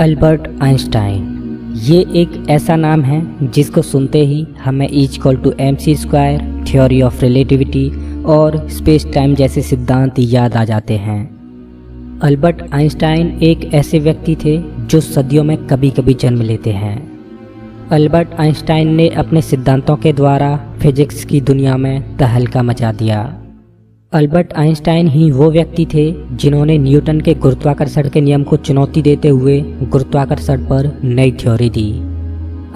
Albert Einstein, ये एक ऐसा नाम है जिसको सुनते ही हमें E=mc² थ्योरी ऑफ रिलेटिविटी और स्पेस टाइम जैसे सिद्धांत याद आ जाते हैं। अल्बर्ट आइंस्टाइन एक ऐसे व्यक्ति थे जो सदियों में कभी कभी जन्म लेते हैं। अल्बर्ट आइंस्टाइन ने अपने सिद्धांतों के द्वारा फिजिक्स की दुनिया में तहलका मचा दिया। अल्बर्ट आइंस्टाइन ही वो व्यक्ति थे जिन्होंने न्यूटन के गुरुत्वाकर्षण के नियम को चुनौती देते हुए गुरुत्वाकर्षण पर नई थ्योरी दी।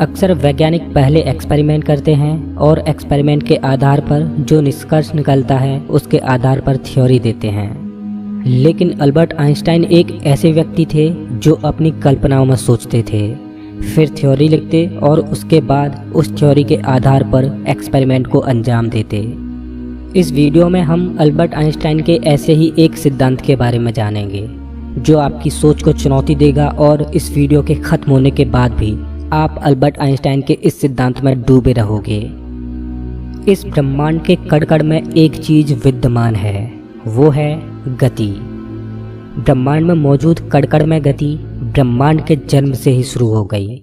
अक्सर वैज्ञानिक पहले एक्सपेरिमेंट करते हैं और एक्सपेरिमेंट के आधार पर जो निष्कर्ष निकलता है उसके आधार पर थ्योरी देते हैं। लेकिन अल्बर्ट आइंस्टाइन एक ऐसे व्यक्ति थे जो अपनी कल्पनाओं में सोचते थे, फिर थ्योरी लिखते और उसके बाद उस थ्योरी के आधार पर एक्सपेरिमेंट को अंजाम देते। इस वीडियो में हम अल्बर्ट आइंस्टाइन के ऐसे ही एक सिद्धांत के बारे में जानेंगे जो आपकी सोच को चुनौती देगा और इस वीडियो के खत्म होने के बाद भी आप अल्बर्ट आइंस्टाइन के इस सिद्धांत में डूबे रहोगे। इस ब्रह्मांड के कण-कण में एक चीज विद्यमान है, वो है गति। ब्रह्मांड में मौजूद कण-कण में गति ब्रह्मांड के जन्म से ही शुरू हो गई,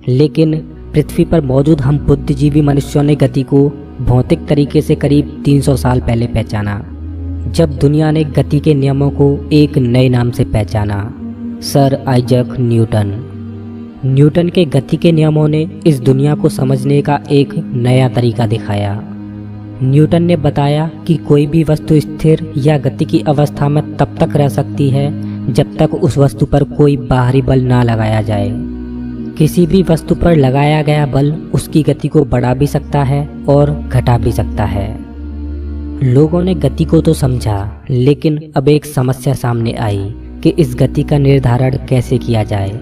लेकिन पृथ्वी पर मौजूद हम बुद्धिजीवी मनुष्यों ने गति को भौतिक तरीके से करीब 300 साल पहले पहचाना, जब दुनिया ने गति के नियमों को एक नए नाम से पहचाना, सर आइजैक न्यूटन। न्यूटन के गति के नियमों ने इस दुनिया को समझने का एक नया तरीका दिखाया। न्यूटन ने बताया कि कोई भी वस्तु स्थिर या गति की अवस्था में तब तक रह सकती है जब तक उस वस्तु पर कोई बाहरी बल ना लगाया जाए। किसी भी वस्तु पर लगाया गया बल उसकी गति को बढ़ा भी सकता है और घटा भी सकता है। लोगों ने गति को तो समझा, लेकिन अब एक समस्या सामने आई कि इस गति का निर्धारण कैसे किया जाए।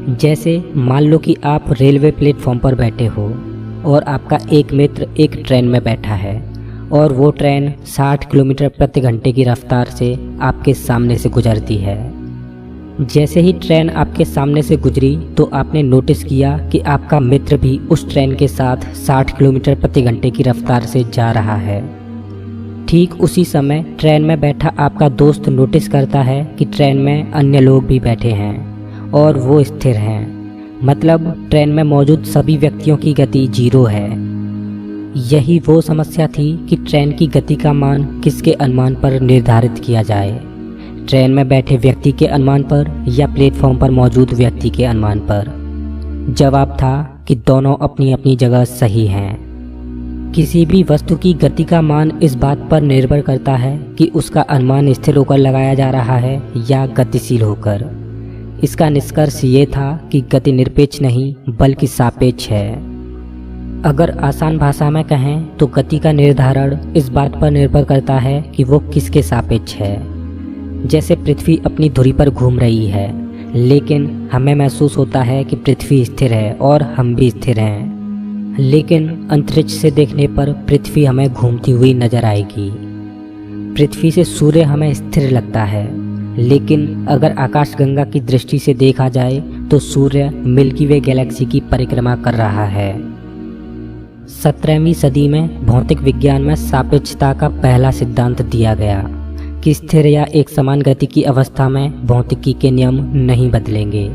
जैसे मान लो कि आप रेलवे प्लेटफॉर्म पर बैठे हो और आपका एक मित्र एक ट्रेन में बैठा है और वो ट्रेन 60 किलोमीटर प्रति घंटे की रफ्तार से आपके सामने से गुजरती है। जैसे ही ट्रेन आपके सामने से गुजरी तो आपने नोटिस किया कि आपका मित्र भी उस ट्रेन के साथ 60 किलोमीटर प्रति घंटे की रफ्तार से जा रहा है। ठीक उसी समय ट्रेन में बैठा आपका दोस्त नोटिस करता है कि ट्रेन में अन्य लोग भी बैठे हैं और वो स्थिर हैं, मतलब ट्रेन में मौजूद सभी व्यक्तियों की गति 0 है। यही वो समस्या थी कि ट्रेन की गति का मान किसके अनुमान पर निर्धारित किया जाए, ट्रेन में बैठे व्यक्ति के अनुमान पर या प्लेटफॉर्म पर मौजूद व्यक्ति के अनुमान पर। जवाब था कि दोनों अपनी अपनी जगह सही हैं। किसी भी वस्तु की गति का मान इस बात पर निर्भर करता है कि उसका अनुमान स्थिर होकर लगाया जा रहा है या गतिशील होकर। इसका निष्कर्ष ये था कि गति निरपेक्ष नहीं बल्कि सापेक्ष है। अगर आसान भाषा में कहें तो गति का निर्धारण इस बात पर निर्भर करता है कि वो किसके सापेक्ष है। जैसे पृथ्वी अपनी धुरी पर घूम रही है, लेकिन हमें महसूस होता है कि पृथ्वी स्थिर है और हम भी स्थिर हैं, लेकिन अंतरिक्ष से देखने पर पृथ्वी हमें घूमती हुई नजर आएगी। पृथ्वी से सूर्य हमें स्थिर लगता है, लेकिन अगर आकाशगंगा की दृष्टि से देखा जाए तो सूर्य मिल्की वे गैलेक्सी की परिक्रमा कर रहा है। 17वीं सदी में भौतिक विज्ञान में सापेक्षता का पहला सिद्धांत दिया गया कि स्थिर या एक समान गति की अवस्था में भौतिकी के नियम नहीं बदलेंगे।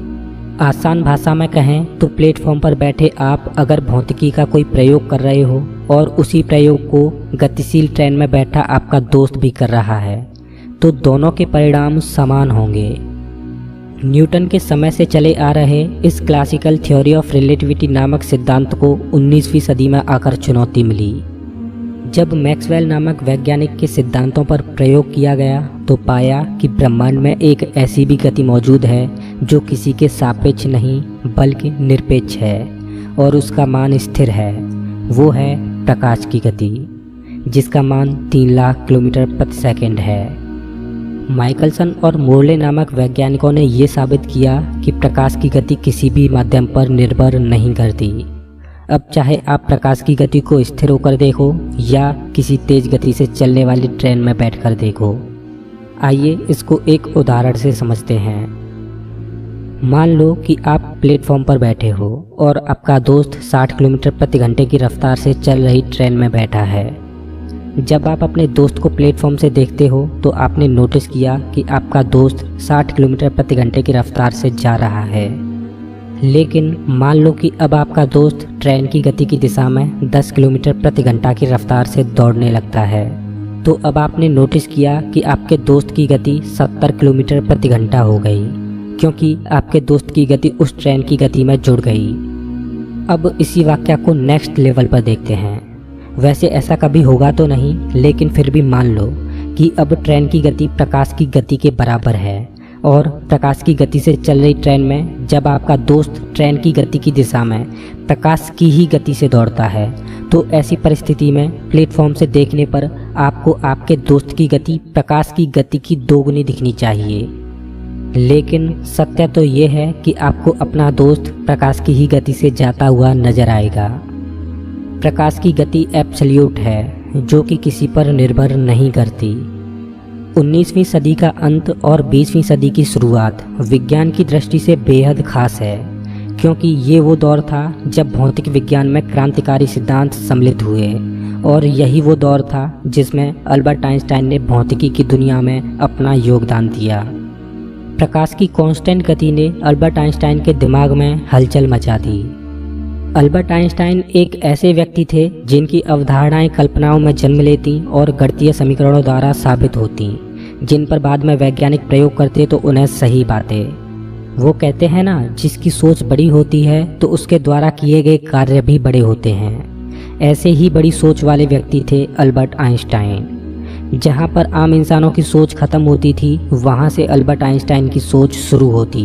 आसान भाषा में कहें तो प्लेटफॉर्म पर बैठे आप अगर भौतिकी का कोई प्रयोग कर रहे हो और उसी प्रयोग को गतिशील ट्रेन में बैठा आपका दोस्त भी कर रहा है, तो दोनों के परिणाम समान होंगे। न्यूटन के समय से चले आ रहे इस क्लासिकल थ्योरी ऑफ रिलेटिविटी नामक सिद्धांत को 19वीं सदी में आकर चुनौती मिली। जब मैक्सवेल नामक वैज्ञानिक के सिद्धांतों पर प्रयोग किया गया तो पाया कि ब्रह्मांड में एक ऐसी भी गति मौजूद है जो किसी के सापेक्ष नहीं बल्कि निरपेक्ष है और उसका मान स्थिर है। वो है प्रकाश की गति, जिसका मान 3 लाख किलोमीटर प्रति सेकंड है। माइकलसन और मोर्ले नामक वैज्ञानिकों ने ये साबित किया कि प्रकाश की गति किसी भी माध्यम पर निर्भर नहीं करती। अब चाहे आप प्रकाश की गति को स्थिर होकर देखो या किसी तेज गति से चलने वाली ट्रेन में बैठकर देखो। आइए इसको एक उदाहरण से समझते हैं। मान लो कि आप प्लेटफॉर्म पर बैठे हो और आपका दोस्त 60 किलोमीटर प्रति घंटे की रफ्तार से चल रही ट्रेन में बैठा है। जब आप अपने दोस्त को प्लेटफॉर्म से देखते हो तो आपने नोटिस किया कि आपका दोस्त 60 किलोमीटर प्रति घंटे की रफ्तार से जा रहा है। लेकिन मान लो कि अब आपका दोस्त ट्रेन की गति की दिशा में 10 किलोमीटर प्रति घंटा की रफ्तार से दौड़ने लगता है, तो अब आपने नोटिस किया कि आपके दोस्त की गति 70 किलोमीटर प्रति घंटा हो गई, क्योंकि आपके दोस्त की गति उस ट्रेन की गति में जुड़ गई। अब इसी वाक्य को नेक्स्ट लेवल पर देखते हैं। वैसे ऐसा कभी होगा तो नहीं, लेकिन फिर भी मान लो कि अब ट्रेन की गति प्रकाश की गति के बराबर है और प्रकाश की गति से चल रही ट्रेन में जब आपका दोस्त ट्रेन की गति की दिशा में प्रकाश की ही गति से दौड़ता है, तो ऐसी परिस्थिति में प्लेटफॉर्म से देखने पर आपको आपके दोस्त की गति प्रकाश की गति की दोगुनी दिखनी चाहिए। लेकिन सत्य तो ये है कि आपको अपना दोस्त प्रकाश की ही गति से जाता हुआ नजर आएगा। प्रकाश की गति एब्सोल्यूट है, जो कि किसी पर निर्भर नहीं करती। 19वीं सदी का अंत और 20वीं सदी की शुरुआत विज्ञान की दृष्टि से बेहद खास है, क्योंकि ये वो दौर था जब भौतिक विज्ञान में क्रांतिकारी सिद्धांत सम्मिलित हुए, और यही वो दौर था जिसमें अल्बर्ट आइंस्टाइन ने भौतिकी की दुनिया में अपना योगदान दिया। प्रकाश की कांस्टेंट गति ने अल्बर्ट आइंस्टाइन के दिमाग में हलचल मचा दी। अल्बर्ट आइंस्टाइन एक ऐसे व्यक्ति थे जिनकी अवधारणाएं कल्पनाओं में जन्म लेती और गणितीय समीकरणों द्वारा साबित होती, जिन पर बाद में वैज्ञानिक प्रयोग करते तो उन्हें सही बातें। वो कहते हैं ना, जिसकी सोच बड़ी होती है तो उसके द्वारा किए गए कार्य भी बड़े होते हैं। ऐसे ही बड़ी सोच वाले व्यक्ति थे अल्बर्ट आइंस्टाइन। जहाँ पर आम इंसानों की सोच खत्म होती थी, वहाँ से अल्बर्ट आइंस्टाइन की सोच शुरू होती।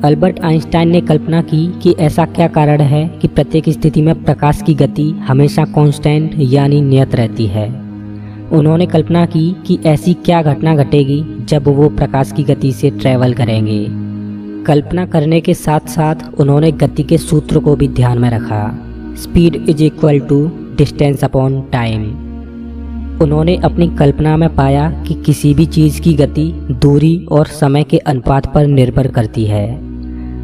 अल्बर्ट आइंस्टाइन ने कल्पना की कि ऐसा क्या कारण है कि प्रत्येक स्थिति में प्रकाश की गति हमेशा कांस्टेंट यानी नियत रहती है। उन्होंने कल्पना की कि ऐसी क्या घटना घटेगी जब वो प्रकाश की गति से ट्रैवल करेंगे। कल्पना करने के साथ साथ उन्होंने गति के सूत्र को भी ध्यान में रखा, speed is equal to distance upon time. उन्होंने अपनी कल्पना में पाया कि किसी भी चीज़ की गति दूरी और समय के अनुपात पर निर्भर करती है।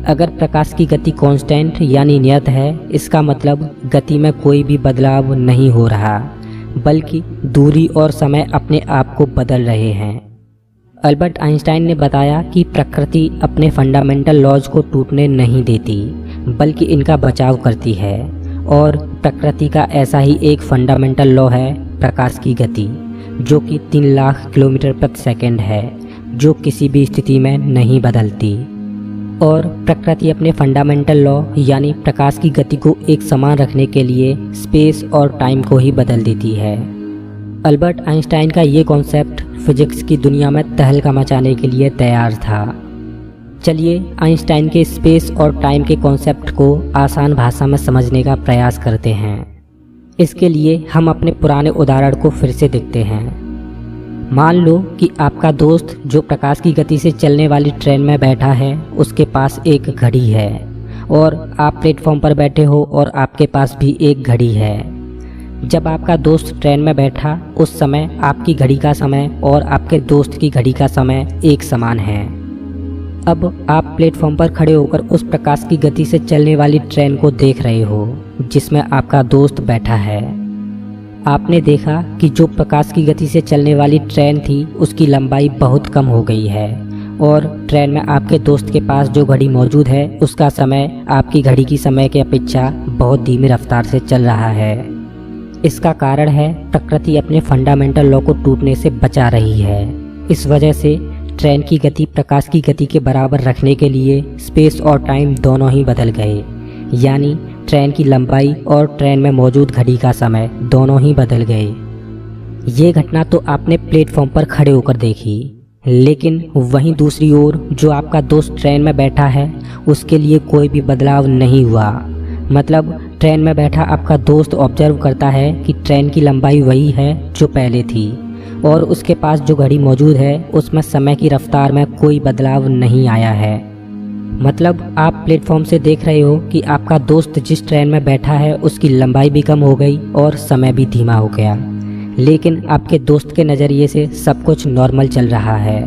अगर प्रकाश की गति कांस्टेंट यानी नियत है, इसका मतलब गति में कोई भी बदलाव नहीं हो रहा, बल्कि दूरी और समय अपने आप को बदल रहे हैं। अल्बर्ट आइंस्टाइन ने बताया कि प्रकृति अपने फंडामेंटल लॉज को टूटने नहीं देती, बल्कि इनका बचाव करती है, और प्रकृति का ऐसा ही एक फंडामेंटल लॉ है प्रकाश की गति, जो कि 3 लाख किलोमीटर प्रति सेकंड है, जो किसी भी स्थिति में नहीं बदलती। और प्रकृति अपने फंडामेंटल लॉ यानी प्रकाश की गति को एक समान रखने के लिए स्पेस और टाइम को ही बदल देती है। अल्बर्ट आइंस्टाइन का ये कॉन्सेप्ट फिजिक्स की दुनिया में तहलका मचाने के लिए तैयार था। चलिए आइंस्टाइन के स्पेस और टाइम के कॉन्सेप्ट को आसान भाषा में समझने का प्रयास करते हैं। इसके लिए हम अपने पुराने उदाहरण को फिर से देखते हैं। मान लो कि आपका दोस्त जो प्रकाश की गति से चलने वाली ट्रेन में बैठा है, उसके पास एक घड़ी है, और आप प्लेटफॉर्म पर बैठे हो और आपके पास भी एक घड़ी है। जब आपका दोस्त ट्रेन में बैठा, उस समय आपकी घड़ी का समय और आपके दोस्त की घड़ी का समय एक समान है। अब आप प्लेटफॉर्म पर खड़े होकर उस प्रकाश की गति से चलने वाली ट्रेन को देख रहे हो जिसमें आपका दोस्त बैठा है। आपने देखा कि जो प्रकाश की गति से चलने वाली ट्रेन थी, उसकी लंबाई बहुत कम हो गई है, और ट्रेन में आपके दोस्त के पास जो घड़ी मौजूद है, उसका समय आपकी घड़ी की समय की अपेक्षा बहुत धीमी रफ्तार से चल रहा है। इसका कारण है प्रकृति अपने फंडामेंटल लॉ को टूटने से बचा रही है। इस वजह से ट्रेन की गति प्रकाश की गति के बराबर रखने के लिए स्पेस और टाइम दोनों ही बदल गए, यानी ट्रेन की लंबाई और ट्रेन में मौजूद घड़ी का समय दोनों ही बदल गए। ये घटना तो आपने प्लेटफॉर्म पर खड़े होकर देखी, लेकिन वहीं दूसरी ओर जो आपका दोस्त ट्रेन में बैठा है, उसके लिए कोई भी बदलाव नहीं हुआ। मतलब ट्रेन में बैठा आपका दोस्त ऑब्जर्व करता है कि ट्रेन की लंबाई वही है जो पहले थी, और उसके पास जो घड़ी मौजूद है उसमें समय की रफ्तार में कोई बदलाव नहीं आया है। मतलब आप प्लेटफॉर्म से देख रहे हो कि आपका दोस्त जिस ट्रेन में बैठा है उसकी लंबाई भी कम हो गई और समय भी धीमा हो गया, लेकिन आपके दोस्त के नज़रिए से सब कुछ नॉर्मल चल रहा है।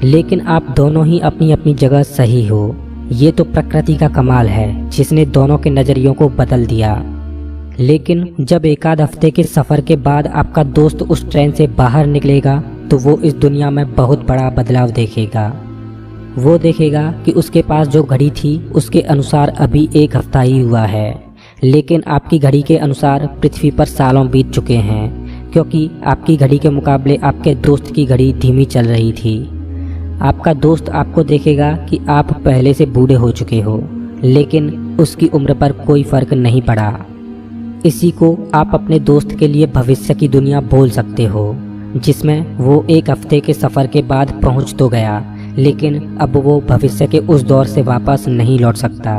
लेकिन आप दोनों ही अपनी अपनी जगह सही हो। ये तो प्रकृति का कमाल है जिसने दोनों के नज़रियों को बदल दिया। लेकिन जब एक आध हफ्ते के सफ़र के बाद आपका दोस्त उस ट्रेन से बाहर निकलेगा तो वो इस दुनिया में बहुत बड़ा बदलाव देखेगा। वो देखेगा कि उसके पास जो घड़ी थी उसके अनुसार अभी एक हफ्ता ही हुआ है, लेकिन आपकी घड़ी के अनुसार पृथ्वी पर सालों बीत चुके हैं, क्योंकि आपकी घड़ी के मुकाबले आपके दोस्त की घड़ी धीमी चल रही थी। आपका दोस्त आपको देखेगा कि आप पहले से बूढ़े हो चुके हो, लेकिन उसकी उम्र पर कोई फ़र्क नहीं पड़ा। इसी को आप अपने दोस्त के लिए भविष्य की दुनिया बोल सकते हो, जिसमें वो एक हफ्ते के सफ़र के बाद पहुंच तो गया, लेकिन अब वो भविष्य के उस दौर से वापस नहीं लौट सकता।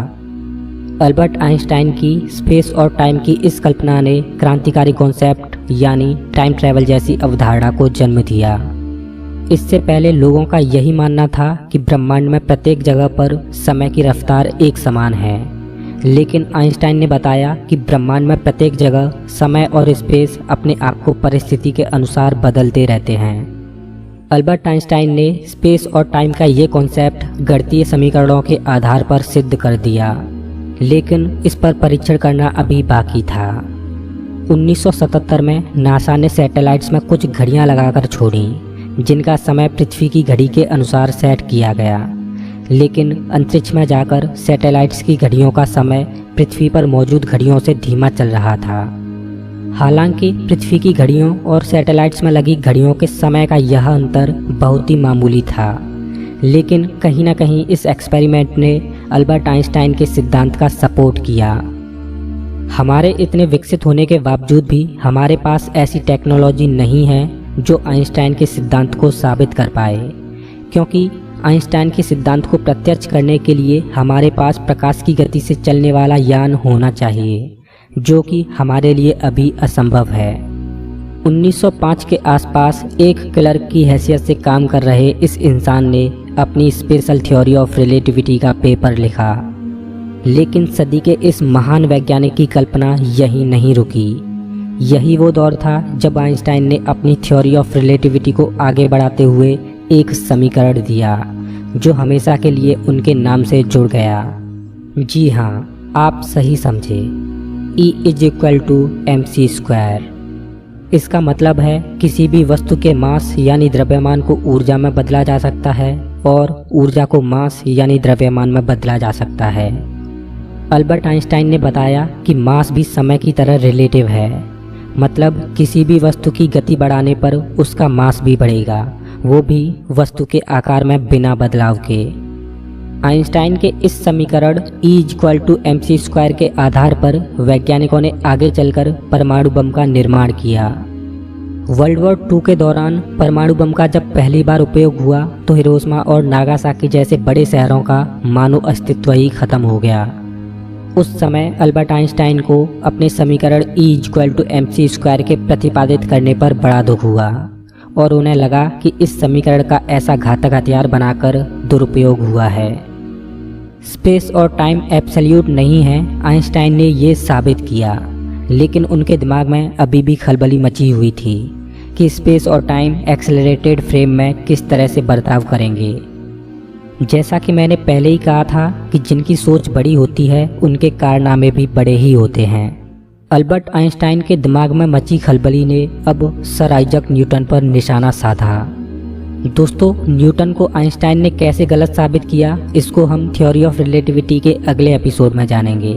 अल्बर्ट आइंस्टाइन की स्पेस और टाइम की इस कल्पना ने क्रांतिकारी कॉन्सेप्ट यानी टाइम ट्रैवल जैसी अवधारणा को जन्म दिया। इससे पहले लोगों का यही मानना था कि ब्रह्मांड में प्रत्येक जगह पर समय की रफ्तार एक समान है, लेकिन आइंस्टाइन ने बताया कि ब्रह्मांड में प्रत्येक जगह समय और स्पेस अपने आप को परिस्थिति के अनुसार बदलते रहते हैं। अल्बर्ट आइंस्टाइन ने स्पेस और टाइम का ये कॉन्सेप्ट गणितीय समीकरणों के आधार पर सिद्ध कर दिया, लेकिन इस पर परीक्षण करना अभी बाकी था। 1977 में नासा ने सैटेलाइट्स में कुछ घड़ियां लगाकर छोड़ी, जिनका समय पृथ्वी की घड़ी के अनुसार सेट किया गया, लेकिन अंतरिक्ष में जाकर सैटेलाइट्स की घड़ियों का समय पृथ्वी पर मौजूद घड़ियों से धीमा चल रहा था। हालांकि पृथ्वी की घड़ियों और सैटेलाइट्स में लगी घड़ियों के समय का यह अंतर बहुत ही मामूली था, लेकिन कहीं ना कहीं इस एक्सपेरिमेंट ने अल्बर्ट आइंस्टाइन के सिद्धांत का सपोर्ट किया। हमारे इतने विकसित होने के बावजूद भी हमारे पास ऐसी टेक्नोलॉजी नहीं है जो आइंस्टाइन के सिद्धांत को साबित कर पाए, क्योंकि आइंस्टाइन के सिद्धांत को प्रत्यक्ष करने के लिए हमारे पास प्रकाश की गति से चलने वाला यान होना चाहिए, जो कि हमारे लिए अभी असंभव है। 1905 के आसपास एक क्लर्क की हैसियत से काम कर रहे इस इंसान ने अपनी स्पेशल थ्योरी ऑफ रिलेटिविटी का पेपर लिखा, लेकिन सदी के इस महान वैज्ञानिक की कल्पना यहीं नहीं रुकी। यही वो दौर था जब आइंस्टाइन ने अपनी थ्योरी ऑफ रिलेटिविटी को आगे बढ़ाते हुए एक समीकरण दिया जो हमेशा के लिए उनके नाम से जुड़ गया। जी हाँ, आप सही समझे, E = mc²। इसका मतलब है किसी भी वस्तु के मास यानी द्रव्यमान को ऊर्जा में बदला जा सकता है और ऊर्जा को मास यानी द्रव्यमान में बदला जा सकता है। अल्बर्ट आइंस्टाइन ने बताया कि मास भी समय की तरह रिलेटिव है, मतलब किसी भी वस्तु की गति बढ़ाने पर उसका मास भी बढ़ेगा, वो भी वस्तु के आकार में बिना बदलाव के। आइंस्टाइन के इस समीकरण E = mc² के आधार पर वैज्ञानिकों ने आगे चलकर परमाणु बम का निर्माण किया। वर्ल्ड वॉर 2 के दौरान परमाणु बम का जब पहली बार उपयोग हुआ तो हिरोशिमा और नागासाकी जैसे बड़े शहरों का मानव अस्तित्व ही खत्म हो गया। उस समय अल्बर्ट आइंस्टाइन को अपने समीकरण E = mc² के प्रतिपादित करने पर बड़ा दुख हुआ और उन्हें लगा कि इस समीकरण का ऐसा घातक हथियार बनाकर दुरुपयोग हुआ है। स्पेस और टाइम एब्सोल्यूट नहीं है, आइंस्टाइन ने ये साबित किया, लेकिन उनके दिमाग में अभी भी खलबली मची हुई थी कि स्पेस और टाइम एक्सेलरेटेड फ्रेम में किस तरह से बर्ताव करेंगे। जैसा कि मैंने पहले ही कहा था कि जिनकी सोच बड़ी होती है उनके कारनामे भी बड़े ही होते हैं। अल्बर्ट आइंस्टाइन के दिमाग में मची खलबली ने अब सर आइजक न्यूटन पर निशाना साधा। दोस्तों, न्यूटन को आइंस्टाइन ने कैसे गलत साबित किया, इसको हम थ्योरी ऑफ रिलेटिविटी के अगले एपिसोड में जानेंगे।